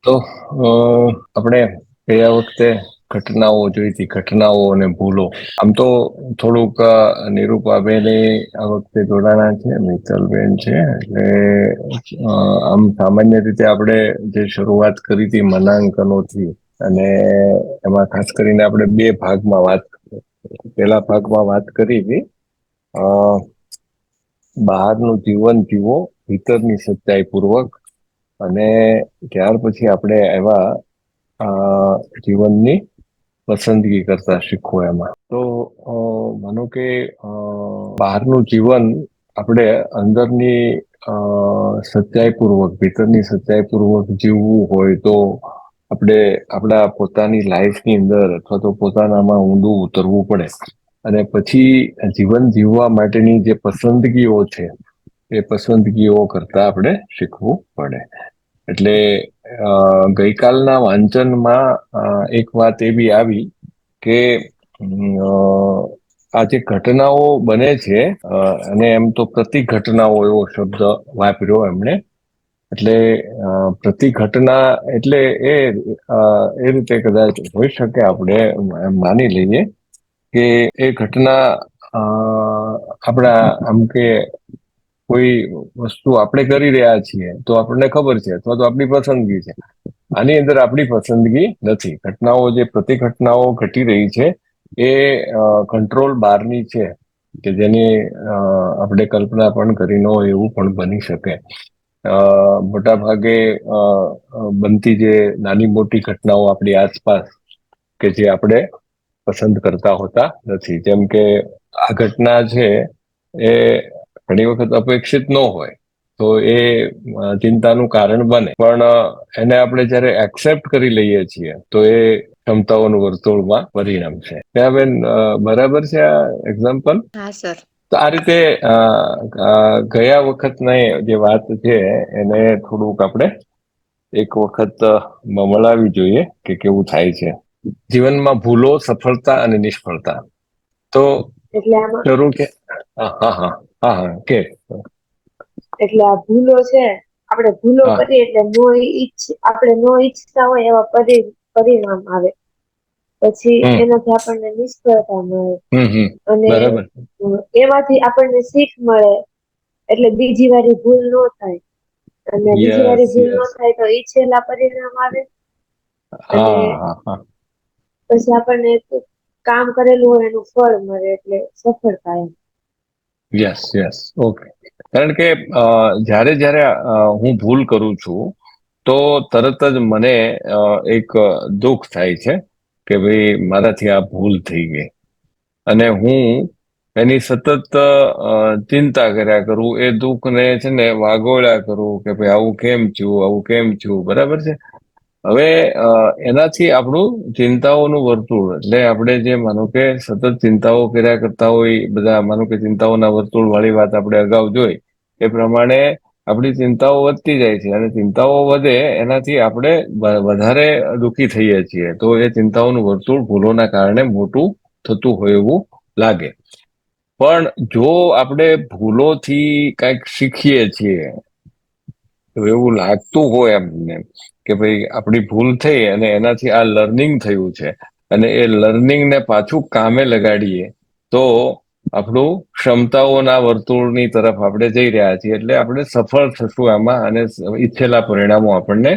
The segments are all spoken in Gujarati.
તો આપણે ગયા વખતે ઘટનાઓ જોઈ હતી, ઘટનાઓ અને ભૂલો. આમ તો થોડુંક નિરૂપાબેન આ વખતે જોડાણા છે, મિત્તલબેન છે, એટલે આમ સામાન્ય રીતે આપણે જે શરૂઆત કરી હતી મનાંકનોથી, અને એમાં ખાસ કરીને આપણે બે ભાગમાં વાત કરી. પેલા ભાગમાં વાત કરી હતી બહારનું જીવન જીવો ભીતરની સચ્ચાઈ પૂર્વક, અને ત્યાર પછી આપણે એવા જીવનની પસંદગી કરતા શીખવો એમાં. તો માનો કે બહારનું જીવન આપણે અંદરની સચ્ચાઈ પૂર્વક, ભીતરની સચ્ચાઈ પૂર્વક જીવવું હોય તો આપણે આપણા પોતાની લાઈફની અંદર અથવા તો પોતાનામાં ઊંડું ઉતરવું પડે. અને પછી જીવન જીવવા માટેની જે પસંદગીઓ છે એ પસંદગીઓ કરતા આપણે શીખવું પડે. એટલે ગઈકાલના વાંચનમાં એક વાત એવી આવી કે આ જે ઘટનાઓ બને છે, અને એમ તો પ્રતિ ઘટનાઓ એવો શબ્દ વાપર્યો એમણે. એટલે પ્રતિ ઘટના એટલે એ રીતે કદાચ હોઈ શકે, આપણે એમ માની લઈએ કે એ ઘટના આપણા આમ કે કોઈ વસ્તુ આપણે કરી રહ્યા છીએ તો આપણને ખબર છે, અથવા તો આપણી પસંદગી છે. આની અંદર આપણી પસંદગી નથી. ઘટનાઓ જે પ્રતિ ઘટનાઓ ઘટી રહી છે એ કંટ્રોલ બહારની છે, કે જેની આપણે કલ્પના પણ કરી ન હોય એવું પણ બની શકે. મોટા ભાગે બનતી જે નાની મોટી ઘટનાઓ આપણી આસપાસ, કે જે આપણે પસંદ કરતા હોતા નથી. જેમ કે આ ઘટના છે એ ઘણી વખત અપેક્ષિત ન હોય તો એ ચિંતાનું કારણ બને, પણ એને આપણે જયારે એક્સેપ્ટ કરી લઈએ છીએ તો એ ક્ષમતાઓનું વર્તુળમાં પરિણામ છે. બેન, બરાબર છે આ એક્ઝામ્પલ? હા સર. તો આ રીતે ગયા વખતની જે વાત છે એને થોડુંક આપણે એક વખત મળાવી જોઈએ કે કેવું થાય છે જીવનમાં. ભૂલો, સફળતા અને નિષ્ફળતા. તો એટલે આમાં શરૂ કે હા હા હા હા હા કે એટલે આ ભૂલો છે, આપણે ભૂલો હા કરીએ એટલે આપણે નો ઈચ્છતા હોય એવા પરિણામ આવે. પછી હમ એનાથી આપણને નિષ્ફળતા મળે, હમ અને બરાબર. એમાંથી આપણને શીખ મળે, એટલે બીજી વારી ભૂલ ન થાય. અને બીજી યસ વારી ભૂલ યસ. ન થાય તો ઈચ્છેલા પરિણામ આવે. અને હા હા હા. પછી આપણને કામ કરેલું હોય એનું ફળ મળે, એટલે સફળતા એમ. Yes yes, okay. કારણ કે જ્યારે જ્યારે હું ભૂલ કરું છું તો તરત જ મને એક દુઃખ થાય છે કે ભાઈ મારાથી આ ભૂલ થઈ ગઈ, અને હું એની સતત ચિંતા કર્યા કરું, એ દુઃખને છે ને વાગોળ્યા કરું કે ભાઈ આવું કેમ થયું, આવું કેમ થયું, બરાબર છે. હવે એનાથી આપણું ચિંતાઓનું વર્તુળ, એટલે આપણે જે માનો કે સતત ચિંતાઓ કર્યા કરતા હોય બધા, માનો કે ચિંતાઓના વર્તુળ વાળી વાત આપણે અગાઉ જોઈ એ પ્રમાણે આપણી ચિંતાઓ વધતી જાય છે, અને ચિંતાઓ વધે એનાથી આપણે વધારે દુઃખી થઈએ છીએ. તો એ ચિંતાઓનું વર્તુળ ભૂલોના કારણે મોટું થતું હોય એવું લાગે. પણ જો આપણે ભૂલોથી કંઈક શીખીએ છીએ તો એવું લાગતું હોય એમને કે ભાઈ આપણી ભૂલ થઈ અને એનાથી આ લર્નિંગ થયું છે, અને એ લર્નિંગને પાછું કામે લગાડીએ તો આપણું ક્ષમતાઓના વર્તુળની તરફ આપણે જઈ રહ્યા છીએ, એટલે આપણે સફળ થશું આમાં, અને ઈચ્છેલા પરિણામો આપણને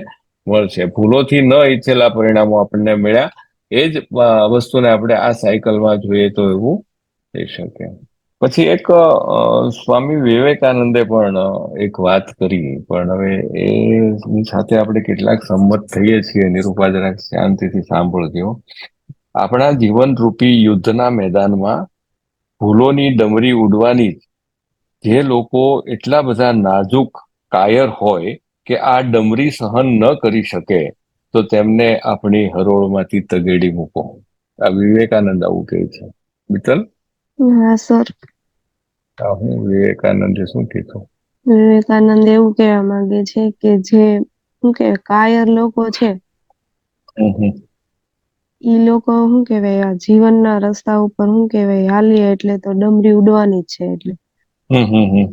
મળશે. ભૂલોથી ન ઈચ્છેલા પરિણામો આપણને મળ્યા, એ જ વસ્તુને આપણે આ સાયકલમાં જોઈએ તો એવું થઈ શકે. પછી એક સ્વામી વિવેકાનંદે પણ એક વાત કરી, પણ હવે એની સાથે આપણે કેટલાક સંમત થઈએ છીએ. નિરૂપા, જરાક શાંતિથી સાંભળજો. આપણા જીવનરૂપી યુદ્ધના મેદાનમાં ભૂલોની ડમરી ઉડવાની, જે લોકો એટલા બધા નાજુક કાયર હોય કે આ ડમરી સહન ન કરી શકે તો તેમને આપણી હરોળમાંથી તગેડી મૂકો. આ વિવેકાનંદ આવું કહે છે. મિત્તલ? હા સર. હું વિવેકાનંદે શું કીધું? વિવેકાનંદ એવું કહેવા માંગે છે કે જે શું કે કાયર લોકો છે, હમ હમ. ઈ લોકો શું કેવાય, આ જીવનના રસ્તા ઉપર શું કેવાય હાલીએ એટલે તો ડમરી ઉડવાની જ છે. એટલે હમ હમ હમ.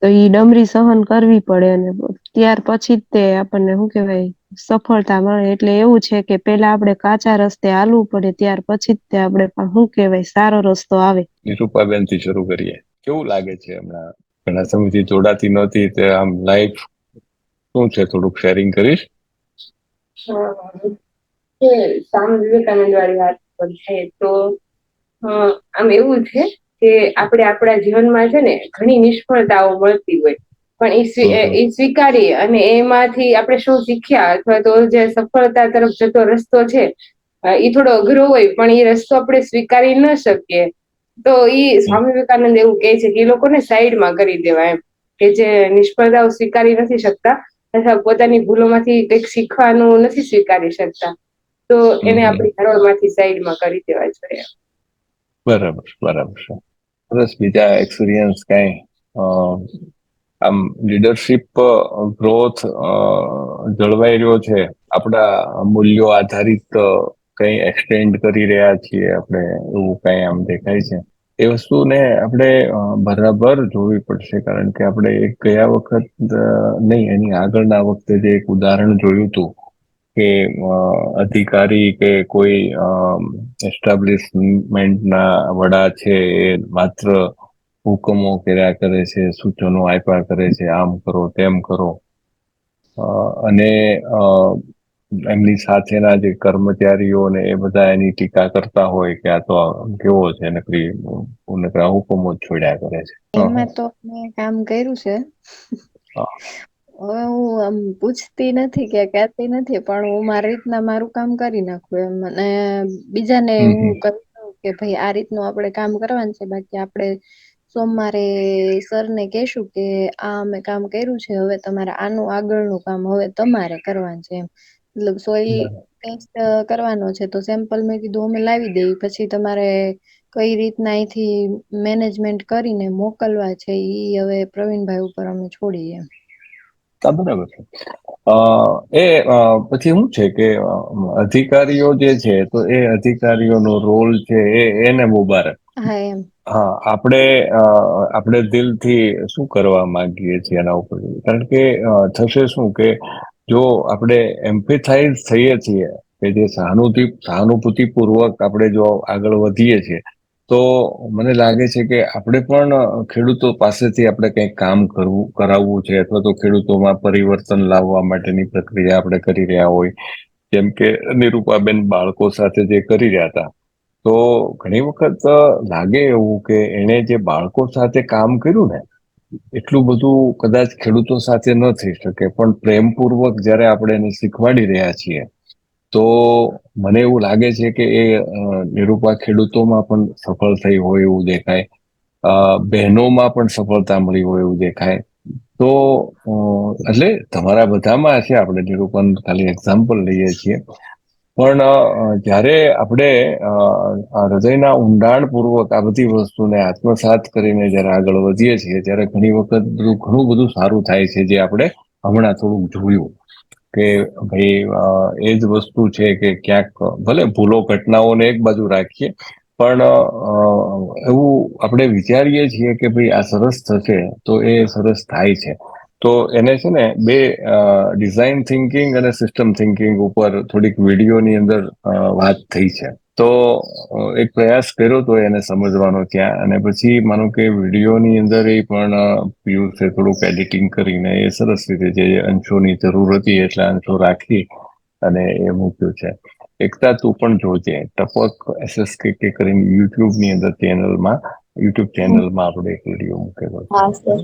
તો ઈ ડમરી સહન કરવી પડે એને. ત્યાર પછી જ તે આપણને શું કહેવાય સફળતા મળે. એટલે એવું છે કે પેલા આપણે કાચા રસ્તે હાલવું પડે, ત્યાર પછી જ તે આપણે શું કહેવાય સારો રસ્તો આવે. નિરૂપાબેન થી શરૂ કરીએ. કેવું લાગે છે હમણાં ઘણા સમયથી જોડાતી નહોતી, તે આમ લાઈફ શું છે થોડુંક શેરિંગ કરીશ? સ્વામી વિવેકાનંદ વાળી વાત પર છે તો આમ એવું છે કે આપણે આપણા જીવનમાં છે ને ઘણી નિષ્ફળતાઓ મળતી હોય, પણ એ સ્વીકારીએ અને એમાંથી આપણે શું શીખ્યા અથવા તો જે સફળતા તરફ જતો રસ્તો છે એ થોડો અઘરો હોય, પણ એ રસ્તો આપણે સ્વીકારી ન શકીએ તો સ્વામી વિવેકાનંદ એવું કહે છે કે એ લોકોને સાઈડમાં કરી દેવાય, એમ કે જે નિષ્ફળતાઓ સ્વીકારી નથી શકતા અથવા પોતાની ભૂલોમાંથી કંઈક શીખવાનું નથી સ્વીકારી શકતા, તો એને આપણી હરોળમાંથી સાઈડમાં કરી દેવા જોઈએ. બરાબર છે. બસ બીજા એક્સપિરિયન્સ કઈ આમ લીડરશિપ ગ્રોથ જળવાઈ રહ્યો છે, આપણા મૂલ્યો આધારિત કઈ એક્સટેન્ડ કરી રહ્યા છીએ આપણે, એવું કઈ આમ દેખાય છે? એ વસ્તુને આપણે બરાબર જોવી પડશે, કારણ કે આપણે એક ગયા વખત નહીં, એની આગળના વખતે જે એક ઉદાહરણ જોયું હતું કે અધિકારી કે કોઈ એસ્ટાબ્લિશમેન્ટના વડા છે એ માત્ર હુકમો કર્યા કરે છે, સૂચનો આપ્યા કરે છે, આમ કરો તેમ કરો, અને એમની સાથેના જે કર્મચારીઓને એ બધા એની ટીકા કરતા હોય કે આ તો કેવો છે, નકરી હુકમો જ છોડ્યા કરે છે. એમાં તો મેં કામ કર્યું છે. હવે હું આમ પૂછતી નથી કે કહેતી નથી, પણ હું મારી રીતના મારું કામ કરી નાખું એમ, અને બીજાને હું કહી દઉં કે ભાઈ આ રીતનું આપણે કામ કરવાનું છે, બાકી આપણે સોમવારે સરને કહેશું કે આ અમે કામ કર્યું છે, હવે તમારે આનું આગળનું કામ હવે તમારે કરવાનું છે એમ. મતલબ સોઇલ ટેસ્ટ કરવાનો છે તો સેમ્પલ મેં કીધું અમે લાવી દઈએ, પછી તમારે કઈ રીતના અહીંથી મેનેજમેન્ટ કરીને મોકલવા છે ઈ હવે પ્રવીણભાઈ ઉપર અમે છોડીએ એમ. બરાબર છે. પછી શું છે કે અધિકારીઓ જે છે તો એ અધિકારીઓનો રોલ છે એને મુબારક. હા એમ. હા, આપણે દિલથી શું કરવા માંગીએ છીએ એના ઉપર, કારણ કે થશે શું કે જો આપણે એમ્પેથાઇઝ થઈએ છીએ કે જે સહાનુભૂતિપૂર્વક આપણે જો આગળ વધીએ છીએ, તો મને લાગે છે કે આપણે પણ ખેડૂતો પાસેથી આપણે કંઈક કામ કરાવવું છે, અથવા તો ખેડૂતોમાં પરિવર્તન લાવવા માટેની પ્રક્રિયા આપણે કરી રહ્યા હોય, જેમ કે નિરૂપાબેન બાળકો સાથે જે કરી રહ્યા હતા, તો ઘણી વખત લાગે એવું કે એને જે બાળકો સાથે કામ કર્યું ને એટલું બધું કદાચ ખેડૂતો સાથે ન થઈ શકે, પણ પ્રેમપૂર્વક જ્યારે આપણે એને શીખવાડી રહ્યા છીએ તો મને એવું લાગે છે કે એ નિરૂપા ખેડૂતોમાં પણ સફળ થઈ હોય એવું દેખાય, બહેનોમાં પણ સફળતા મળી હોય એવું દેખાય. તો એટલે તમારા બધામાં છે, આપણે નિરૂપણ ખાલી એક્ઝામ્પલ લઈએ છીએ, પણ જ્યારે આપણે હૃદયના ઊંડાણપૂર્વક આ બધી વસ્તુને આત્મસાત કરીને જ્યારે આગળ વધીએ છીએ, ત્યારે ઘણી વખત ઘણું બધું સારું થાય છે, જે આપણે હમણાં થોડુંક જોયું કે ભાઈ એ જ વસ્તુ છે કે ક્યાંક ભલે ભૂલો ઘટનાઓને એક બાજુ રાખીએ, પણ એવું આપણે વિચારીએ છીએ કે ભાઈ આ સરસ થશે તો એ સરસ થાય છે. તો એને છે ને બે ડિઝાઇન થિંકિંગ અને સિસ્ટમ થિંકિંગ ઉપર થોડીક વિડીયોની અંદર વાત થઈ છે. તો એક પ્રયાસ કર્યો તો એને સમજવાનો ત્યાં, અને પછી માનો કે વિડીયોની અંદર એ પણ પિયુષે થોડુંક એડિટિંગ કરીને એ સરસ રીતે જે અંશોની જરૂર હતી એટલા અંશો રાખી અને એ મૂક્યું છે. એકતા તું પણ જોજે, ટપક SSK કરીને યુટ્યુબ ચેનલમાં આપણે એક વિડીયો મૂકેલો છે,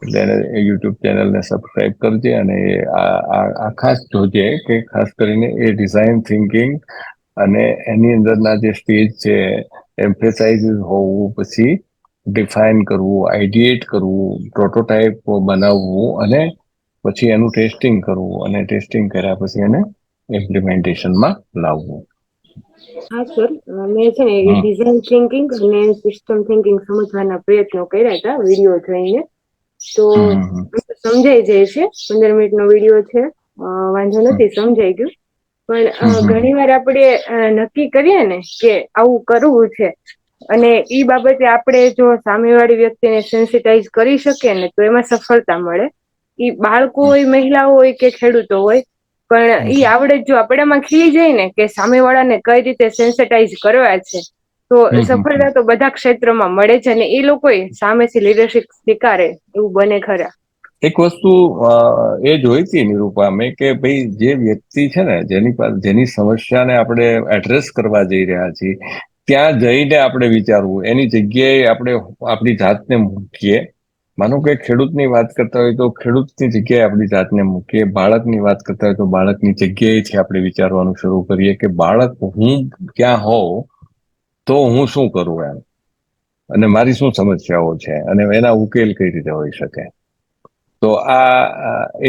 એટલે એને યુટ્યુબ ચેનલને સબસ્ક્રાઇબ કરજે, અને આ ખાસ જોજે કે ખાસ કરીને એ ડિઝાઇન થિંકિંગ અને એની અંદરના જે સ્ટેજ છે, એમ્ફેસાઇઝ હોવું, પછી ડિફાઇન કરવું, આઈડિએટ કરવું, પ્રોટોટાઇપ બનાવવું, અને પછી એનું ટેસ્ટિંગ કરવું, અને ટેસ્ટિંગ કર્યા પછી એને ઇમ્પ્લિમેન્ટેશનમાં લાવવું. હા સર, મેં છે ને ડિઝાઇન થિંકિંગ અને સિસ્ટમ થિંકિંગ સમજવાના પ્રયત્નો કર્યા હતા વિડીયો જોઈને, તો સમજાઈ જાય છે. 15 મિનિટનો વિડીયો છે, વાંધો નથી, સમજાઈ ગયું. પણ ઘણી વાર આપણે નક્કી કરીએ ને કે આવું કરવું છે, અને ઈ બાબતે આપણે જો સામેવાળી વ્યક્તિને સેન્સિટાઈઝ કરી શકીએ ને તો એમાં સફળતા મળે. એ બાળકો હોય, મહિલાઓ હોય કે ખેડૂતો હોય, પણ એ આવડત જો આપણામાં ખીલી જાય ને કે સામેવાળાને કઈ રીતે સેન્સિટાઈઝ કરવા છે, તો સફળતા તો બધા ક્ષેત્રમાં મળે છે. અને એ લોકોએ સામેથી લીડરશિપ સ્વીકારે એવું બને ખરા. એક વસ્તુ એ જોઈ હતી નિરૂપા મેં કે ભાઈ જે વ્યક્તિ છે ને જેની સમસ્યાને આપણે એડ્રેસ કરવા જઈ રહ્યા છીએ, ત્યાં જઈને આપણે વિચારવું, એની જગ્યાએ આપણે આપણી જાતને મૂકીએ. માનો કે ખેડૂતની વાત કરતા હોય તો ખેડૂતની જગ્યાએ આપણી જાતને મૂકીએ, બાળકની વાત કરતા હોય તો બાળકની જગ્યાએથી આપણે વિચારવાનું શરૂ કરીએ કે બાળક હું ક્યાં હોઉં તો હું શું કરું એમ, અને મારી શું સમસ્યાઓ છે અને એના ઉકેલ કઈ રીતે હોઈ શકે. તો આ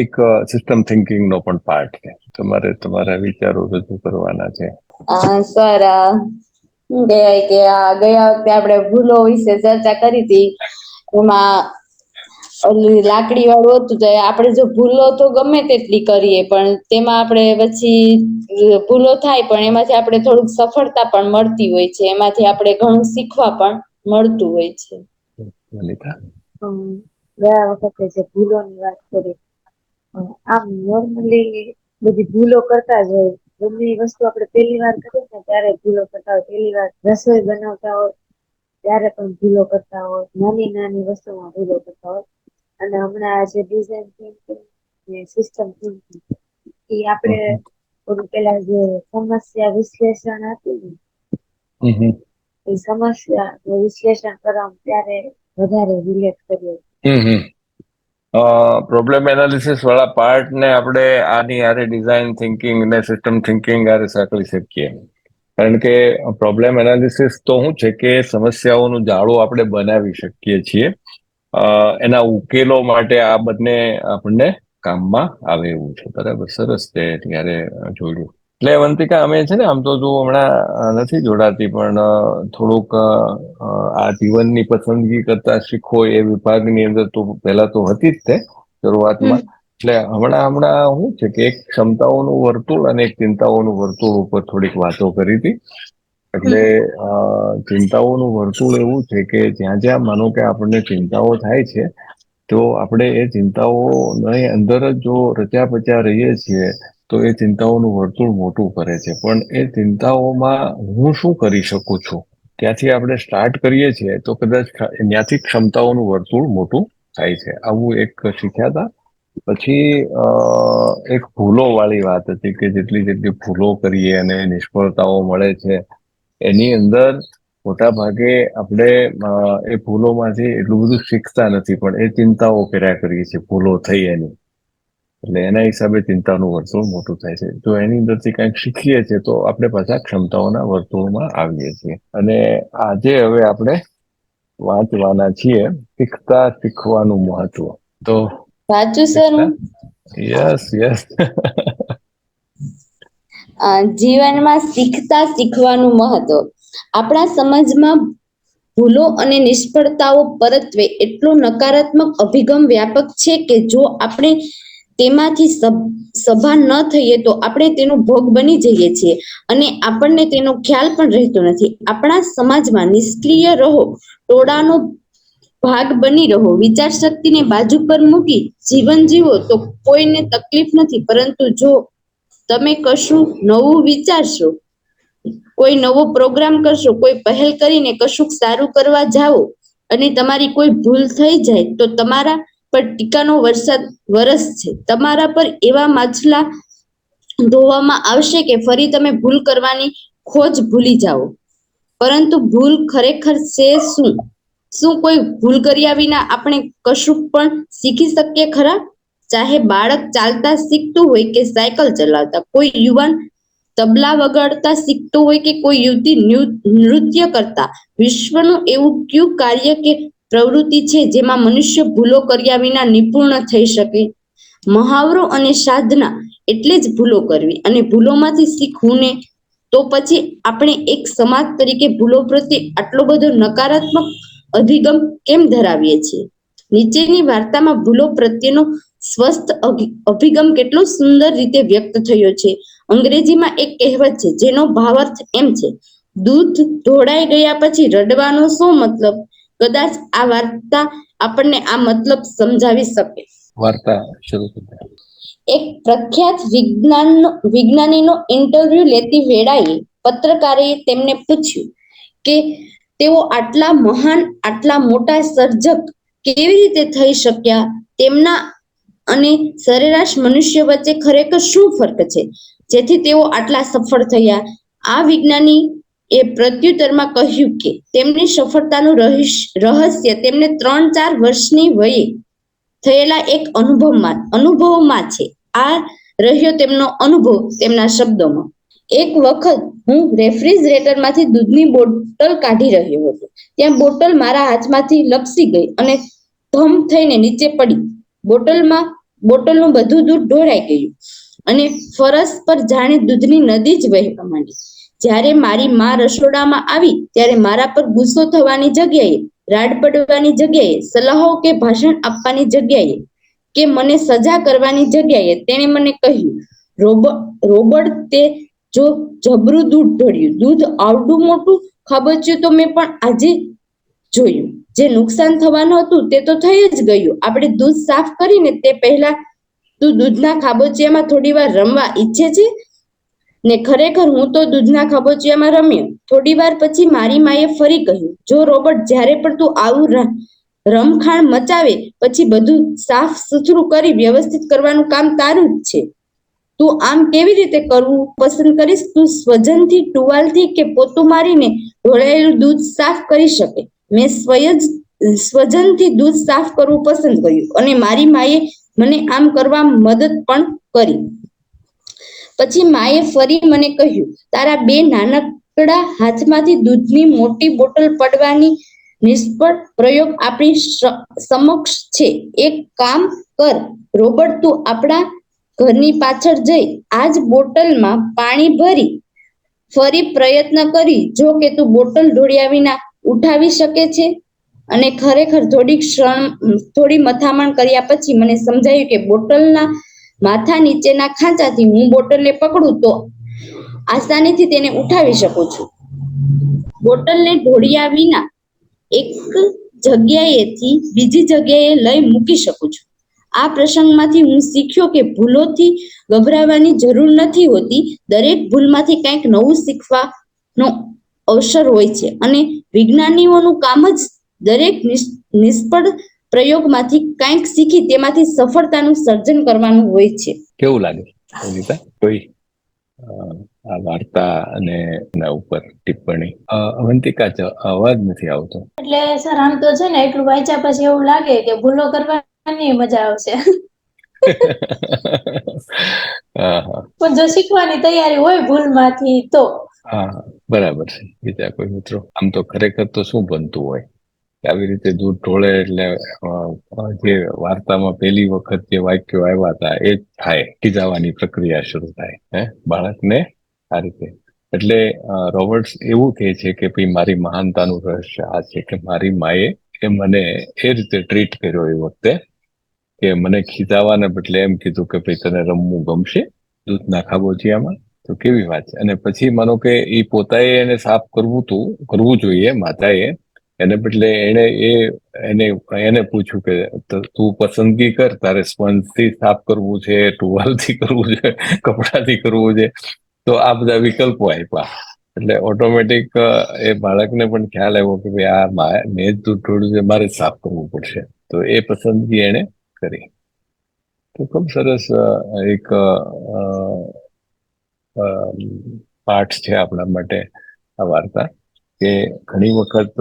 એક સિસ્ટમ થિંકિંગ નો પણ પાર્ટ છે. તમારા વિચારો રજૂ કરવાના છે. સર, શું કહેવાય કે ગયા વખતે આપણે ભૂલો વિશે ચર્ચા કરી હતી, એમાં લાકડી વાળું હતું તો આપણે જો ભૂલો તો ગમે તેટલી કરીએ પણ તેમાં આપણે પછી ભૂલો થાય પણ એમાંથી આપણે થોડુંક સફળતા પણ મળતી હોય છે, એમાંથી આપણે ઘણું શીખવા પણ મળતું હોય છે. ગયા વખતે જે ભૂલોની વાત કરી, આમ નોર્મલી બધી ભૂલો કરતા જ હોય. ગમે એ વસ્તુ આપણે પહેલી વાર કરીએ ને ત્યારે ભૂલો કરતા હોય, પહેલી વાર રસોઈ બનાવતા હોય ત્યારે પણ ભૂલો કરતા હોય, નાની નાની વસ્તુમાં ભૂલો કરતા હોય. અને હમણાં જે ડિઝાઇન થિંકિંગ ને સિસ્ટમ થિંકિંગ, એ આપણે પેલા જે સમસ્યા વિશ્લેષણ હતું ને, એ સમસ્યા વિશ્લેષણ કરવા ત્યારે વધારે રિલેટ કરીએ. પ્રોબ્લેમ એનાલિસિસ વાળા પાર્ટ ને આપણે આની હારે ડિઝાઇન થિંકિંગ ને સિસ્ટમ થિંકિંગ હારે સાંકળી શકીએ. કારણ કે પ્રોબ્લેમ એનાલિસિસ તો શું છે કે સમસ્યાઓનું જાળું આપણે બનાવી શકીએ છીએ, એના ઉકેલો માટે આ બંને આપણને કામમાં આવે એવું છે. બરાબર, સરસ તે ત્યારે જોયું. એટલે વંતિકા, અમે છે ને આમ તો જો હમણાં નથી જોડાતી પણ થોડુંક આ જીવનની પસંદગી કરતા શીખો એ વિભાગની અંદર તો પહેલા તો હતી જ તે શરૂઆતમાં. એટલે હમણાં શું છે કે એક ક્ષમતાઓનું વર્તુળ અને એક ચિંતાઓનું વર્તુળ ઉપર થોડીક વાતો કરી હતી. એટલે ચિંતાઓનું વર્તુળ એવું છે કે જ્યાં જ્યાં માનો કે આપણને ચિંતાઓ થાય છે તો આપણે એ ચિંતાઓની અંદર જ જો રચ્યા પચ્યા રહીએ છીએ તો એ ચિંતાઓનું વર્તુળ મોટું કરે છે. પણ એ ચિંતાઓમાં હું શું કરી શકું છું ત્યાંથી આપણે સ્ટાર્ટ કરીએ છીએ તો કદાચ ત્યાંથી ક્ષમતાઓનું વર્તુળ મોટું થાય છે. આવું એક શીખ્યા હતા. પછી એક ભૂલો વાળી વાત હતી કે જેટલી ભૂલો કરીએ અને નિષ્ફળતાઓ મળે છે એની અંદર મોટા ભાગે આપણે એ ભૂલોમાંથી એટલું બધું શીખતા નથી, પણ એ ચિંતાઓ કર્યા કરીએ છીએ ભૂલો થઈ એની. એટલે એના હિસાબે ચિંતાનું વર્તુળ મોટું થાય છે. જો એની અંદરથી કંઈક શીખીએ છીએ તો આપણે પાછા ક્ષમતાઓના વર્તુળમાં આવીએ છીએ. અને આજે હવે આપણે વાંચવાના છીએ શીખવાનું મહત્વ. તો સાચું સર. યસ જીવનમાં શીખવાનું મહત્વ. આપણા સમાજમાં ભૂલો અને નિષ્ફળતાઓ પરત્વે એટલો નકારાત્મક અભિગમ વ્યાપક છે કે જો આપણે તેમાંથી સભા ન થઈએ તો આપણે તેનો ભોગ બની જઈએ છીએ અને આપણને તેનો ખ્યાલ પણ રહેતો નથી. આપણા સમાજમાં નિષ્ક્રિય રહો, ટોળાનો ભાગ બની રહો, વિચાર શક્તિને બાજુ પર મૂકી જીવન જીવો તો કોઈને તકલીફ નથી, પરંતુ જો તમે કશું નવું વિચારશો, કોઈ નવો પ્રોગ્રામ કરશો, કોઈ પહેલ કરીને કશુંક સારું કરવા જાઓ અને તમારી કોઈ ભૂલ થઈ જાય તો તમારા પર ટીકાનો વરસાદ વરસશે. તમારા પર એવા માછલા ધોવામાં આવશે કે ફરી તમે ભૂલ કરવાની ખોજ ભૂલી જાઓ. પરંતુ ભૂલ ખરેખર છે શું? શું કોઈ ભૂલ કર્યા વિના આપણે કશું પણ શીખી શકીએ ખરા? ચાહે બાળક ચાલતા શીખતું હોય કે સાયકલ ચલાવતા, કોઈ યુવાન તબલા વગાડતા શીખતો હોય કે કોઈ યુવતી નૃત્ય કરતા, વિશ્વનું એવું કયું કાર્ય કે પ્રવૃત્તિ છે જેમાં મનુષ્ય ભૂલો કર્યા વિના નિપુણ થઈ શકે? મહાવરો અને સાધના એટલે જ ભૂલો કરવી અને ભૂલોમાંથી શીખવું ને તો પછી આપણે એક સમાજ તરીકે ભૂલો પ્રત્યે આટલો બધો નકારાત્મક અભિગમ કેમ ધરાવીએ છીએ? નીચેની વાર્તામાં ભૂલો પ્રત્યેનો સ્વસ્થ અભિગમ કેટલો સુંદર રીતે વ્યક્ત થયો છે. અંગ્રેજીમાં એક કહેવત છે જેનો ભાવાર્થ એમ છે: દૂધ ઢોળાઈ ગયા પછી રડવાનો શું મતલબ? કદાચ આ વાર્તા આપણને આ મતલબ સમજાવી શકે. વાર્તા શરૂ કરી. એક પ્રખ્યાત વિજ્ઞાનીનો ઇન્ટરવ્યુ લેતી વેળાએ પત્રકારે તેમને પૂછ્યું કે તેઓ આટલા મહાન, આટલા મોટા સર્જક કેવી રીતે થઈ શક્યા? તેમના અને સરેરાશ મનુષ્ય વચ્ચે ખરેખર શું ફરક છે જેથી તેઓ આટલા સફળ થયા? આ વિજ્ઞાની એ પ્રત્યુત્તરમાં કહ્યું કે તેમની સફળતાનું રહસ્ય તેમને 3-4 વર્ષની વયે થયેલા એક અનુભવમાં છે. આ રહ્યો તેમનો અનુભવ તેમના શબ્દોમાં. એક વખત હું રેફ્રિજરેટરમાંથી દૂધની બોટલ કાઢી રહ્યો હતો. ત્યાં બોટલ મારા હાથમાંથી લપસી ગઈ અને ધમ થઈને નીચે પડી. બોટલનું બધું દૂધ ઢોળાઈ ગયું અને ફરસ પર જાણે દૂધની નદી જ વહેવા માંડી. જ્યારે મારી મા રસોડામાં આવી ત્યારે મારા પર ગુસ્સો થવાની જગ્યાએ, રાડ પડવાની જગ્યાએ, સલાહો કે ભાષણ આપવાની જગ્યાએ કે મને સજા કરવાની જગ્યાએ તેણે મને કહ્યું, રોબર્ટ, તે જો જબરું દૂધ ઢોળ્યું. દૂધ આવડું મોટું ખાબોચિયું તો મેં પણ આજે જોયું. જે નુકસાન થવાનું હતું તે તો થઈ જ ગયું. આપણે દૂધ સાફ કરીને તે પહેલા તું દૂધના ખાબોચિયામાં થોડી વાર રમવા ઈચ્છે છે ને? ખરેખર હું તો દૂધના ખાબોચિયામાં રમ્યો. થોડી વાર પછી મારી માએ ફરી કહ્યું, જો રોબર્ટ, જ્યારે પણ તું આવું રમખાણ મચાવે પછી બધું સાફ સુથરું કરી વ્યવસ્થિત કરવાનું કામ તારું જ છે. તું આમ કેવી રીતે કરવું પસંદ કરીશ? તું સ્વજનથી, ટુવાલથી કે પોતું મારીને ઢોળાયેલું દૂધ સાફ કરી શકે. મેં સ્વજનથી દૂધ સાફ કરવું પસંદ કર્યું અને મારી માએ મને આમ કરવા મદદ પણ કરી. પછી માએ ફરી મને કહ્યું, તારા 2 નાનકડા હાથમાંથી દૂધની મોટી બોટલ પડવાની નિષ્ફળ પ્રયોગ આપણી સમક્ષ છે. એક કામ કર રોબર્ટ, તું આપણા ઘરની પાછળ જઈ આ જ બોટલમાં પાણી ભરી ફરી પ્રયત્ન કરી જો કે તું બોટલ ઢોળ્યા વિના ઉઠાવી શકે છે. અને ખરેખર થોડી મથામણ કર્યા પછી મને સમજાયું કે બોટલના માથા નીચેના ખાંચાથી હું બોટલને પકડું તો આસાનીથી તેને ઉઠાવી શકું છું. બોટલને ઢોળ્યા વિના એક જગ્યાએથી બીજી જગ્યાએ લઈ મૂકી શકું છું. આ પ્રસંગમાંથી હું શીખ્યો કે ભૂલોથી ગભરાવાની જરૂર નથી હોતી. દરેક ભૂલમાંથી કંઈક નવું શીખવાનો અવસર હોય છે અને વિજ્ઞાનીઓનું કામ જ દરેક નિષ્ફળ પ્રયોગમાંથી કંઈક શીખી તેમાંથી સફળતાનું સર્જન કરવાનું હોય છે. કેવું લાગે અનિતા? કોઈ આ વાર્તા અને એના ઉપર ટિપ્પણી? અવંતિકા, અવાજ નથી આવતો. એટલે સર આમ તો છે ને એટલું વાંચ્યા પછી એવું લાગે કે ભૂલો કરવાની મજા આવશે. પણ જો શીખવાની તૈયારી હોય ભૂલમાંથી તો. હા, બરાબર છે. બીજા કોઈ મિત્રો? આમ તો ખરેખર તો શું બનતું હોય આવી રીતે દૂધ ઢોળે એટલે જે વાર્તામાં પહેલી વખત જે વાક્યો આવ્યા હતા એ જ થાય, ખીજાવાની પ્રક્રિયા શરૂ થાય બાળકને આ રીતે. એટલે રોબર્ટ્સ એવું કહે છે કે ભાઈ મારી મહાનતાનું રહસ્ય આ છે કે મારી માએ મને એ રીતે ટ્રીટ કર્યો એ વખતે કે મને ખીજાવાને બદલે એમ કીધું કે ભાઈ તને રમવું ગમશે દૂધના ખાબોચિયામાં? તો કેવી વાત છે. અને પછી માનો કે એ પોતાએ એને સાફ કરવું જોઈએ માતાએ, એને બદલે એને પૂછ્યું કે તું પસંદગી કર, તારે સ્પંજથી સાફ કરવું છે, ટુવાલથી કરવું છે, કપડાથી કરવું છે. તો આ બધા વિકલ્પો આપ્યા એટલે ઓટોમેટિક એ બાળકને પણ ખ્યાલ આવ્યો કે ભાઈ આ મેં જ દૂધ ઢોળ્યું છે, મારે જ સાફ કરવું પડશે. તો એ પસંદગી એને કરી. તો ખૂબ સરસ એક પાઠ છે આપણા માટે આ વાર્તા કે ઘણી વખત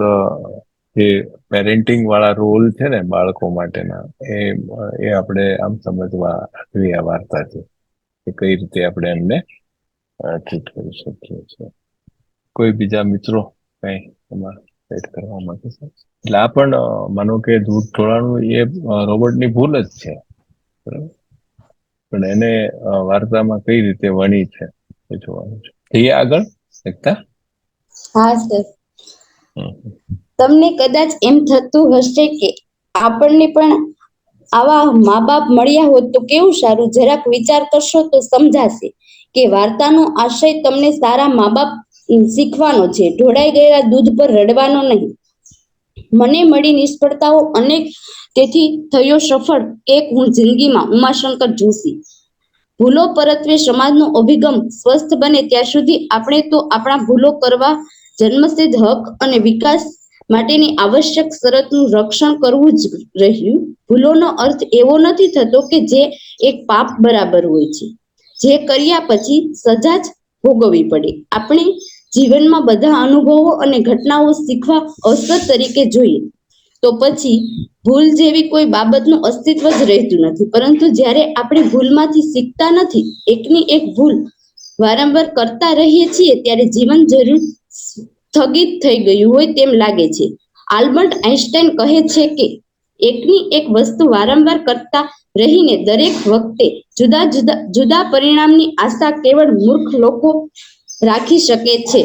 જે પેરેન્ટિંગ વાળા રોલ છે ને બાળકો માટેના એ આપણે આમ સમજવા જેવી આ વાર્તા છે કે કઈ રીતે આપણે એમને ટ્રીટ કરી શકીએ છીએ. કોઈ બીજા મિત્રો કઈ તમારે સેટ કરવા માંગે છે? એટલે આ પણ માનો કે દૂધ ઢોળાનું એ રોબર્ટની ભૂલ જ છે, બરાબર, પણ એને વાર્તામાં કઈ રીતે વણી છે એ જોવાનું છે. એ આગળ એકતા? હા સર, તમને કદાચ એમ થતું હશે કે આપણને પણ આવા મા બાપ મળ્યા હોત તો કેવું સારું. જરાક વિચાર કરશો તો સમજાશે કે વાર્તાનો આશય તમને સારા મા બાપ શીખવાનો છે, ઢોળાઈ ગયેલા દૂધ પર રડવાનો નહીં. મને મળી નિષ્ફળતાઓ અનેક, તેથી થયો સફળ એક હું જિંદગીમાં. ઉમાશંકર જોશી. ભૂલો પરત્વે સમાજનો અભિગમ સ્વસ્થ બને ત્યાં સુધી આપણે તો આપણા ભૂલો કરવા જન્મસિદ્ધ હક અને વિકાસ માટેની આવશ્યક શરતનું રક્ષણ કરવું જ રહ્યું. ભૂલોનો અર્થ એવો નથી થતો કે જે એક પાપ બરાબર હોય છે, જે કર્યા પછી સજા જ ભોગવવી પડે. આપણે જીવનમાં બધા અનુભવો અને ઘટનાઓ શીખવા અવસર તરીકે જોઈએ તો પછી ભૂલ જેવી કોઈ બાબતનું અસ્તિત્વ જ રહેતું નથી. પરંતુ જ્યારે આપણે ભૂલમાંથી શીખતા નથી, એકની એક ભૂલ વારંવાર કરતા રહીએ છીએ, ત્યારે જીવન જરૂર સ્થગિત થઈ ગયું હોય તેમ લાગે છે. આલ્બર્ટ આઇન્સ્ટાઈન કહે છે કે એકની એક વસ્તુ વારંવાર કરતા રહીને દરેક વખતે જુદા પરિણામની આશા કેવળ મૂર્ખ લોકો રાખી શકે છે.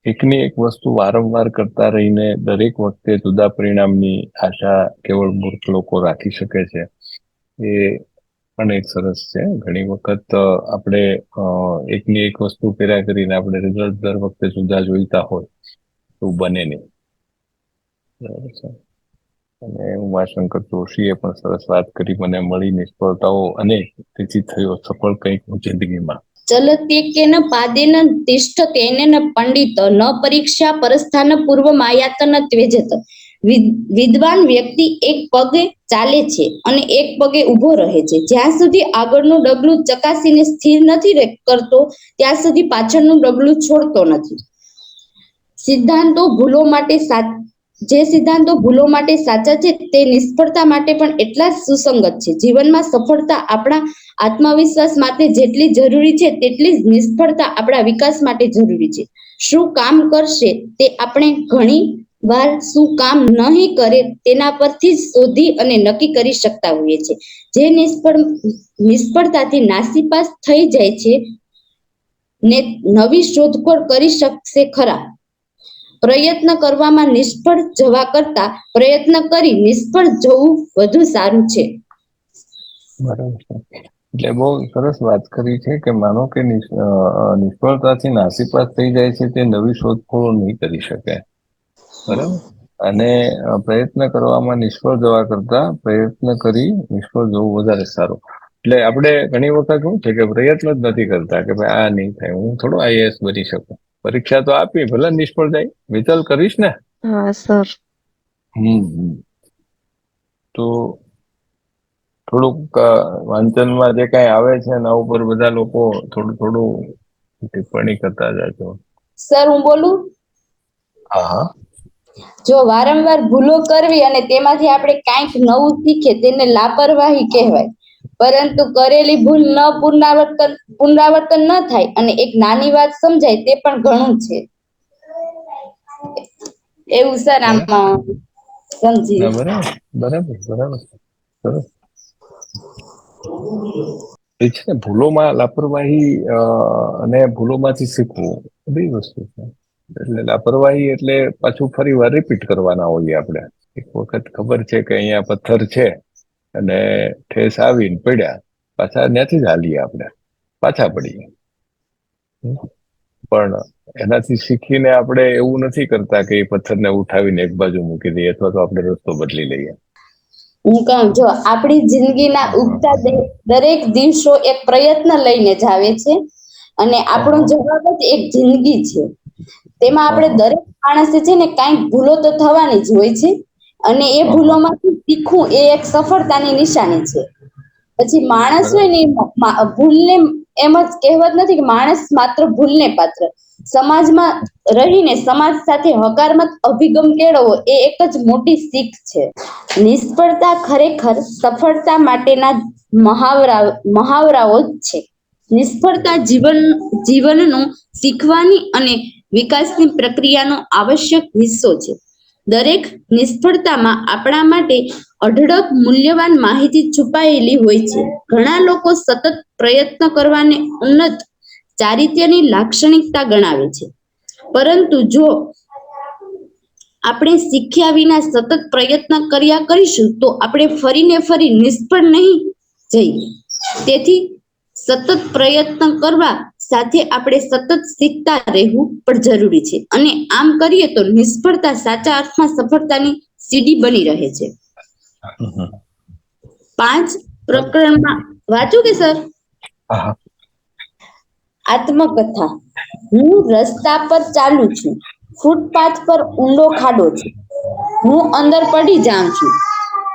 એકની એક વસ્તુ વારંવાર કરતા રહીને દરેક વખતે જુદા પરિણામની આશા કેવળ મૂર્ખ લોકો રાખી શકે છે. એ પણ એક સરસ છે. ઘણી વખત આપણે એકની એક વસ્તુ કર્યા કરીને આપણે રિઝલ્ટ દર વખતે જુદા જોઈતા હોય એવું બને નહીં. બરાબર છે. અને ઉમાશંકર જોશીએ પણ સરસ વાત કરી, મને મળી નિષ્ફળતાઓ અને તેથી થયો સફળ કંઈક હું જિંદગીમાં. ચલતે કે ન પાદેન તિષ્ઠતે ન પંડિત ન પરીક્ષા પરસ્થાન પૂર્વ માયાતન ત્વેજત. વિદ્વાન વ્યક્તિ એક પગે ચાલે છે અને એક પગે ઊભો રહે છે. જ્યાં સુધી આગળનું ડગલું ચકાસીને સ્થિર નથી કરતો ત્યાં સુધી પાછળનું ડગલું છોડતો નથી. સિદ્ધાંતો ભૂલો માટે સાચા છે તે નિષ્ફળતા માટે પણ એટલા જ સુસંગત છે. જીવનમાં સફળતા આપણા આત્મવિશ્વાસ માટે જેટલી જરૂરી છે તેટલી જ નિષ્ફળતા આપણા વિકાસ માટે જરૂરી છે. શું કામ કરશે તે આપણે ઘણી વાર શું કામ નહીં કરે તેના પરથી જ શોધી અને નક્કી કરી શકતા હોઈએ છીએ. જે નિષ્ફળતાથી નાસીપાસ થઈ જાય છે ને નવી શોધખોળ કરી શકશે ખરા. પ્રયત્ન કરવામાં નિષ્ફળ જવા કરતા પ્રયત્ન કરી નિષ્ફળ જવું વધુ સારું છે. બરાબર છે. એટલે બહુ સરસ વાત કરી છે કે માનો કે નિષ્ફળતાથી નાસીપાસ થઈ જાય છે તે નવી શોધખોળ નહીં કરી શકે. બરાબર. અને પ્રયત્ન કરવામાં નિષ્ફળ જવા કરતા પ્રયત્ન કરી નિષ્ફળ જવું વધારે સારું. એટલે આપણે ઘણી વખત શું છે કે પ્રયત્ન જ નથી કરતા કે ભાઈ આ નહીં થાય, હું થોડો આઈએએસ બની શકું. પરીક્ષા તો આપી, ભલે નિષ્ફળ જાય, વિચલ કરીશ ને. હા સર. તો થોડુંક વાંચનમાં જે કઈ આવે છે એના ઉપર બધા લોકો થોડું ટિપ્પણી કરતા જાજો. સર હું બોલું? હા. જો વારંવાર ભૂલો કરવી અને તેમાંથી આપણે કંઈક નવું શીખીએ તેને લાપરવાહી કહેવાય. પરંતુ કરેલી ભૂલ પુનરાવર્તન ન થાય અને એક નાની વાત સમજાય તે પણ ઘણું છે એવું સર આમાં સમજી. બરાબર. સરસ. એ છે ને, ભૂલોમાં લાપરવાહી અને ભૂલોમાંથી શીખવું બે વસ્તુ છે. એટલે લાપરવાહી એટલે પાછું ફરી વાર રિપીટ કરવાના હોઈએ આપણે. એક વખત ખબર છે કે અહીંયા પથ્થર છે અને ઠેસ આવીને પડ્યા, પાછા ત્યાંથી જ હાલીએ આપણે, પાછા પડીએ. પણ એનાથી શીખીને આપણે એવું નથી કરતા કે એ પથ્થરને ઉઠાવીને એક બાજુ મૂકી દઈએ અથવા તો આપણે રસ્તો બદલી લઈએ. હું કહું, જો આપણી જિંદગીના ઉગતા દરેક દિવસો એક પ્રયત્ન લઈને જ આવે છે અને આપણો જવાબ જ એક જિંદગી છે. તેમાં આપણે દરેક માણસે છે ને કાંઈક ભૂલો તો થવાની જ હોય છે અને એ ભૂલોમાંથી શીખવું એ એક સફળતાની નિશાની છે. પછી માણસ હોય ને ભૂલને એમ જ કહેવત નથી કે માણસ માત્ર ભૂલને પાત્ર. સમાજમાં રહીને સમાજ સાથે હકારાત્મક અભિગમ કેળવવો એ એક જ મોટી શીખ છે. નિષ્ફળતા ખરેખર સફળતા માટેના મહાવરાઓ જ છે. નિષ્ફળતા જીવનનો શીખવાની અને વિકાસની પ્રક્રિયાનો આવશ્યક હિસ્સો છે. દરેક નિષ્ફળતામાં આપણા માટે અઢળક મૂલ્યવાન માહિતી છુપાયેલી હોય છે. ઘણા લોકો સતત પ્રયત્ન કરવાને ઉન્નત ચારિત્ર્યની લાક્ષણિકતા ગણાવે છે, પરંતુ જો આપણે શીખ્યા વિના સતત પ્રયત્ન કર્યા કરીશું તો આપણે ફરીને ફરી નિષ્ફળ નહીં જઈએ. તેથી સતત પ્રયત્ન કરવા સાથે આપણે સતત શીખતા રહેવું પણ જરૂરી છે અને આમ કરીએ તો નિષ્ફળતા સાચા અર્થમાં સફળતાની સીડી બની રહે છે. હમ. 5 પ્રકરણમાં વાંચું કે સર? હા. આત્મકથા. હું રસ્તા પર ચાલુ છું, ફૂટપાથ પર ઊંડો ખાડો છે, હું અંદર પડી જાઉં છું,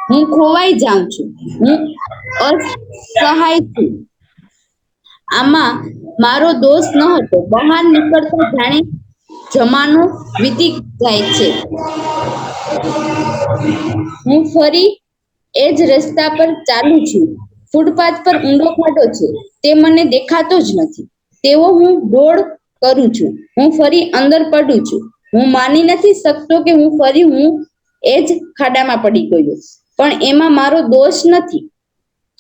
હું ખોવાઈ જાઉં છું, હું અસહાય છું. આમાં મારો દોષ ન હતો. બહાર નીકળતા જાણે જમાનો વીતી જાય છે. હું ફરી એ જ રસ્તા પર ચાલુ છું, ફૂટપાથ પર ઊંડો ખાડો છે, તે મને દેખાતો જ નથી. તેવો હું દોડ કરું છું, હું ફરી અંદર પડું છું. હું માની નથી શકતો કે હું એ જ ખાડામાં પડી ગયો, પણ એમાં મારો દોષ નથી.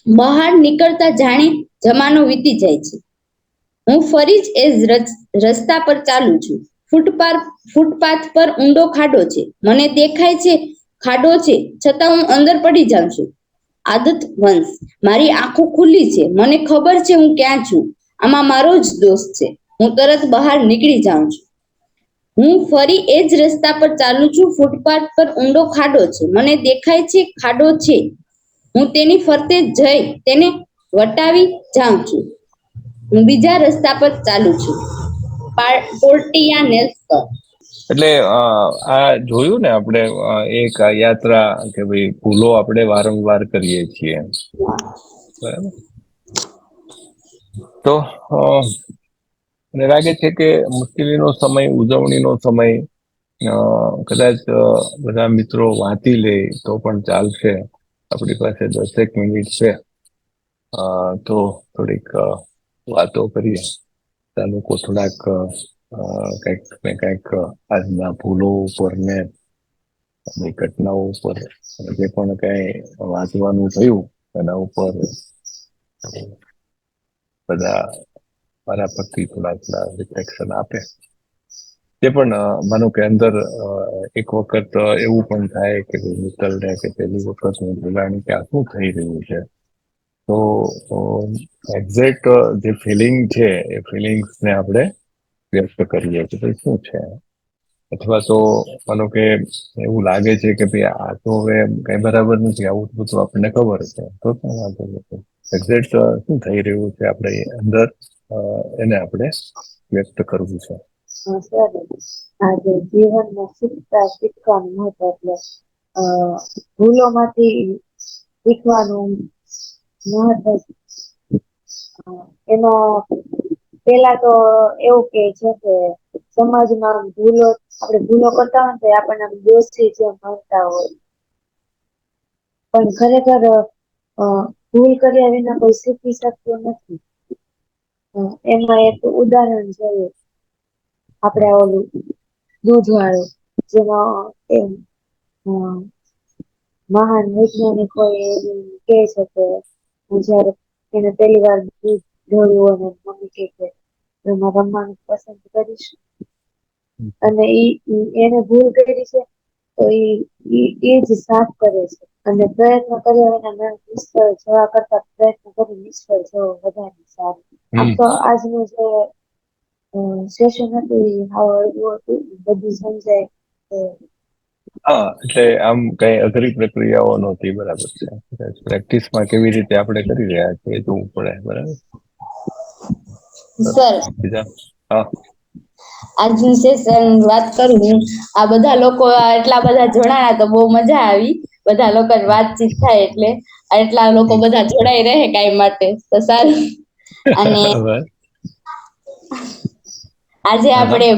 બહાર નીકળતા જાણે જમાનો વીતી જાય છે. હું ફરી જ એ રસ્તા પર ચાલુ છું, ફૂટપાથ પર ઊંડો ખાડો છે, મને દેખાય છે ખાડો છે, છતાં હું અંદર પડી જાઉં છું. આદત વંશ. મારી આંખો ખુલ્લી છે, મને ખબર છે હું ક્યાં છું. આમાં મારો જ દોષ છે. હું તરત બહાર નીકળી જાઉં છું. હું ફરી એ જ રસ્તા પર ચાલુ છું, ફૂટપાથ પર ઊંડો ખાડો છે, મને દેખાય છે ખાડો છે. હું તેની ફરતે જઈ તેને વટાવી જાઉં છું. હું બીજા રસ્તા પર ચાલુ છું. પોર્ટિયા નેલ્સન. એટલે આ જોયું ને આપણે, એક આ યાત્રા કે ભાઈ ભૂલો આપણે વારંવાર કરીએ છીએ, બરાબર. તો મને લાગે છે કે મુશ્કેલીનો સમય, ઉજવણીનો સમય કદાચ બધા મિત્રો વાંચી લે તો પણ ચાલશે. આપણી પાસે 10 મિનિટ છે, તો થોડીક વાતો કરીએ. લોકો થોડાક કંઈક ને કંઈક આજના ભૂલો ઉપર ને ઘટનાઓ ઉપર જે પણ કઈ વાંચવાનું થયું એના ઉપર બધા મારા પરથી થોડા રિફ્લેક્શન આપે. તે પણ માનો કે અંદર એક વખત એવું પણ થાય કે મિત્તલ રહે કે પહેલી વખત હું જોડાણી કે આ શું થઈ રહ્યું છે. તો એક્ઝેક્ટ જે ફિલિંગ છે એ ફિલિંગ્સને આપણે વ્યક્ત કરીએ કે ભાઈ શું છે, અથવા તો માનો કે એવું લાગે છે કે ભાઈ આ તો હવે કઈ બરાબર નથી, આવું બધું આપણને ખબર છે, તો પણ વાંધો નથી. એક્ઝેક્ટ શું થઈ રહ્યું છે આપણે અંદર, એને આપણે વ્યક્ત કરવું છે. સર, આજે જીવનમાં શીખવાનું મહત્વ એટલે ભૂલોમાંથી શીખવાનું મહત્વ. એમાં પેલા તો એવું કે છે કે સમાજમાં આપણે ભૂલો કરતા હોય તો આપણને દોષી જેમ માનતા હોય, પણ ખરેખર ભૂલ કર્યા વિના કોઈ શીખી શકતું નથી. એમાં એક ઉદાહરણ જોઈએ, આપણે ઓલું દૂધ વાળું, જેમાં મહાન વૈજ્ઞાનિકો કહે છે કે જયારે એને પહેલી વાર દૂધ ઢોળ્યું અને મમ્મી કે એમાં રમવાનું પસંદ કરીશ, અને એને ભૂલ કરી છે તો એ જ સાફ કરે છે. અને પ્રયત્ન કર્યા વિના નિષ્ફળ જવા કરતા પ્રયત્ન કરી નિષ્ફળ જવો વધારે સારું. આમ તો આજનું જે સેશન હતું એ હળવું હતું, બધું સમજાય. હા, એટલે આમ કઈ અઘરી પ્રક્રિયાઓ નહોતી, બરાબર છે. પ્રેક્ટિસમાં કેવી રીતે આપણે કરી રહ્યા છીએ એ જોવું પડે, બરાબર. સર, બીજા? હા. આજનું સેશન વાત કરું હું, આ બધા લોકો એટલા બધા જોડાયા તો બહુ મજા આવી. બધા લોકો વાતચીત થાય એટલે એટલા લોકો બધા જોડાઈ રહે કાંઈ માટે તો સારું. અને આજે આપણે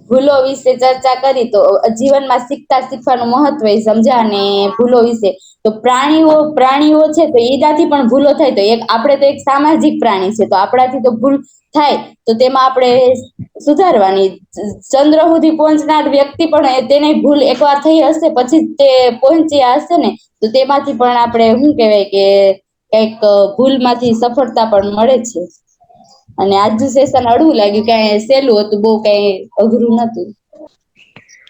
ભૂલો વિશે ચર્ચા કરી તો જીવનમાં શીખવાનું મહત્વ એ સમજ્યા. અને ભૂલો વિશે તો પ્રાણીઓ છે તો એનાથી પણ ભૂલો થાય, તો આપણે તો એક સામાજિક પ્રાણી છે, તો આપણાથી તો ભૂલ થાય તો તેમાં આપણે સુધારવાની. ચંદ્ર સુધી પહોંચનાર વ્યક્તિ પણ તેને ભૂલ એકવાર થઈ હશે પછી તે પહોંચ્યા હશે ને, તો તેમાંથી પણ આપણે શું કહેવાય કે કઈક ભૂલમાંથી સફળતા પણ મળે છે. અને આજનું સેશન હળવું લાગ્યું, કઈ સહેલું હતું, બહુ કઈ અઘરું નતું.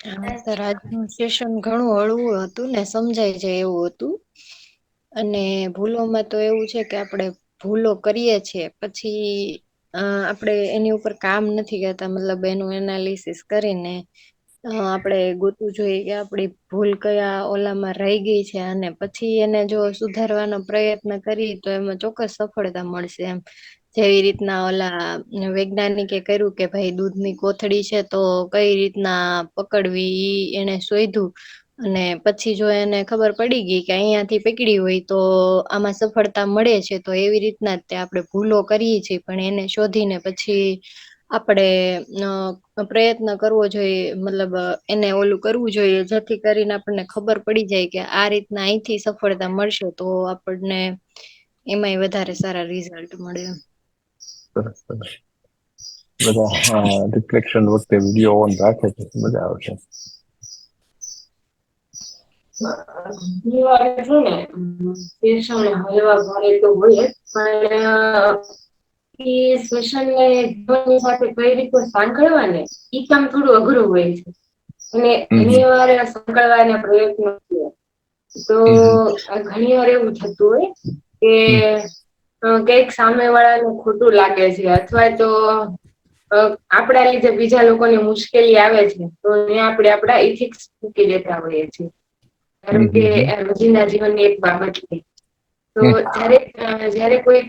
હા સર, આજનું સેશન ઘણું હળવું હતું ને સમજાઈ જાય એવું હતું. અને ભૂલોમાં તો એવું છે કે આપણે ભૂલો કરીએ છીએ પછી આપણે એની ઉપર કામ નથી કરતા, મતલબ એનું એનાલિસિસ કરીને આપણે ગોતવું જોઈએ કે આપણી ભૂલ કયા ઓલામાં રહી ગઈ છે, અને પછી એને જો સુધારવાનો પ્રયત્ન કરીએ તો એમાં ચોક્કસ સફળતા મળશે એમ. જેવી રીતના ઓલા વૈજ્ઞાનિકે કર્યું કે ભાઈ દૂધની કોથળી છે તો કઈ રીતના પકડવી ઈ એને શોધ્યું, અને પછી જો એને ખબર પડી ગઈ કે અહીંયાથી પકડી હોય તો આમાં સફળતા મળે છે, તો એવી રીતના જ આપણે ભૂલો કરીએ છીએ પણ એને શોધીને પછી આપણે પ્રયત્ન કરવો જોઈએ, મતલબ એને ઓલું કરવું જોઈએ જેથી કરીને આપણને ખબર પડી જાય કે આ રીતના અહીંથી સફળતા મળશે તો આપણને એમાંય વધારે સારા રિઝલ્ટ મળે. સરસ સરસ. બધા રિફ્લેક્શન વખતે વિડીયો ઓન રાખે છે, મજા આવશે. ઘણી વાર છે ને પેશને હલવા ભારે તો હોય જ, પણ એ શ્વસનને જીવનની સાથે કઈ રીતે સાંકળવાને ઈ કામ થોડું અઘરું હોય છે, અને ઘણી વાર સાંકળવાના પ્રયત્નો તો ઘણી વાર એવું થતું હોય કે કઈક સામે વાળાને ખોટું લાગે છે, અથવા તો આપણા લીધે બીજા લોકોને મુશ્કેલી આવે છે, તો અહીંયા આપણે આપણા ઇથિક્સ મૂકી દેતા હોઈએ છીએ. કારણ કે રોજિંદા જીવનની એક બાબત છે. તો જયારે કોઈ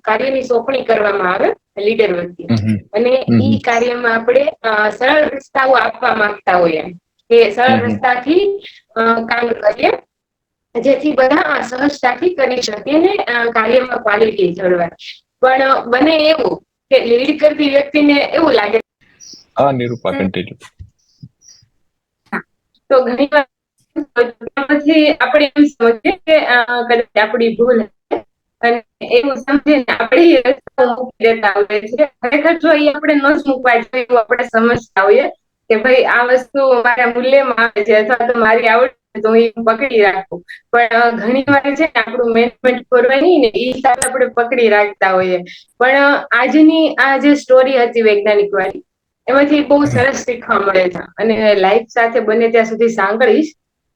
કાર્યની સોંપણી કરવામાં આવે લીડર વચ્ચે, અને ઈ કાર્યમાં આપણે સરળ રસ્તાઓ આપવા માંગતા હોઈએ કે સરળ રસ્તાથી કામ કરીએ જેથી બધા સહજતાથી કરી શકે ને કાર્યમાં ક્વોલિટી જળવાય. પણ બને એવું કે લીડ કરતી વ્યક્તિને એવું લાગે. હા નિરૂપા, કન્ટિન્યુ. તો ઘણી વાર પછી આપણે એમ સમજીએ કે કદાચ આપણી ભૂલ અને એવું સમજીને આપણે રસ્તા મૂકી દેતા હોઈએ છીએ. ખરેખર જો એ આપણે ન જ મૂકવા જોઈએ એવું આપણે સમજતા હોઈએ કે ભાઈ આ વસ્તુ મારા મૂલ્યમાં આવે છે, અથવા તો મારી આવડત તો હું એ પકડી રાખું. પણ ઘણી વાર છે ને આપણું મેનેજમેન્ટ ખોરવાય નહીં ને એ હિસાબે આપણે પકડી રાખતા હોઈએ. પણ આજની આ જે સ્ટોરી હતી વૈજ્ઞાનિક વાળી, એમાંથી બહુ સરસ શીખવા મળે છે, અને લાઈફ સાથે બને ત્યાં સુધી સાંકળીશ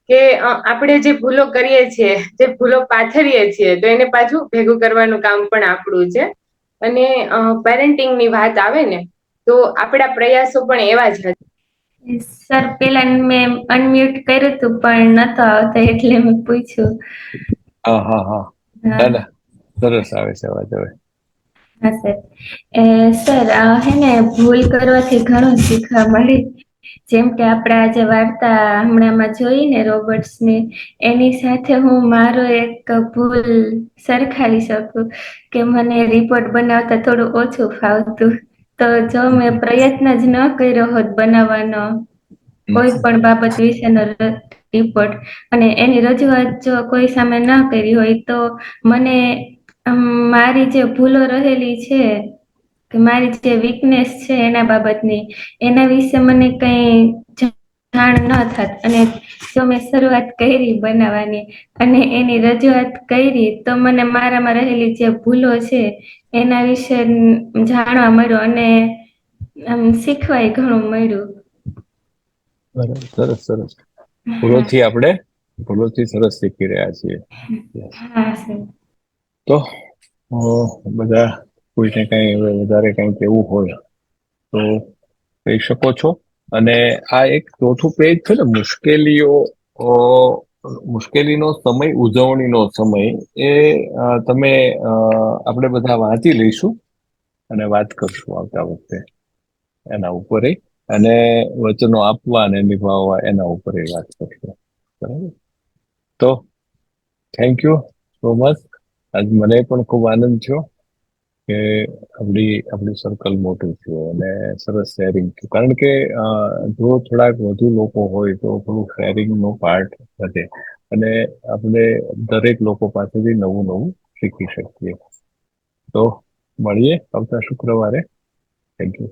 કે આપણે જે ભૂલો કરીએ છીએ, જે ભૂલો પાથરીએ છીએ, તો એને પાછું ભેગું કરવાનું કામ પણ આપણું છે. અને પેરેન્ટિંગ ની વાત આવે ને તો આપણા પ્રયાસો પણ એવા જ હતા. સર પેલા મેં અનમ્યુટ કર્યું હતું પણ નતો આવતો એટલે મેં પૂછ્યું. હા હા હા, ના ના, સરસ આવે છે અવાજ હવે. હા સર, હે ને ભૂલ કરવાથી ઘણું શીખવા મળે. જેમ કે આપણે આજે વાર્તા હમણાંમાં જોઈ ને રોબર્ટ્સની, એની સાથે હું મારો એક ભૂલ સરખાવી શકું કે મને રિપોર્ટ બનાવતા થોડું ઓછું ફાવતું. તો જો મેં પ્રયત્ન જ ન કર્યો હોત બનાવવાનો કોઈ પણ બાબત વિશેનો રિપોર્ટ, અને એની રજૂઆત જો કોઈ સામે ન કરી હોય તો મને મારી જે ભૂલો રહેલી છે કે મારી જે વીકનેસ છે એના બાબતની, એના વિશે મને કઈ જાણ ન થાત. અને જો મેં શરૂઆત કરી બનાવવાની અને એની રજૂઆત કરી તો મને મારામાં રહેલી જે ભૂલો છે એના વિશે જાણવા મળ્યું, અને શીખવાય ઘણું મળ્યું. સરસ સરસ. હા ભૂલોથી સરસ શીખી રહ્યા છીએ. હા સર. તો બધા કોઈને કઈ વધારે કઈ કેવું હોય તો કહી શકો છો. અને આ એક ચોથું પેજ છે ને, મુશ્કેલીનો સમય, ઉજવણીનો સમય, એ તમે આપણે બધા વાંચી લઈશું અને વાત કરશું આવતા વખતે એના ઉપર, અને વચનો આપવા અને નિભાવવા એના ઉપર વાત કરશું. બરાબર? તો થેન્ક યુ સો મચ. આજ મને પણ ખૂબ આનંદ થયો કે આપણી સર્કલ મોટું થયું અને સરસ શેરિંગ થયું. કારણ કે જો થોડાક વધુ લોકો હોય તો થોડું શેરિંગનો પાર્ટ વધે અને આપણે દરેક લોકો પાસેથી નવું નવું શીખી શકીએ. તો મળીએ આવતા શુક્રવારે. Thank you.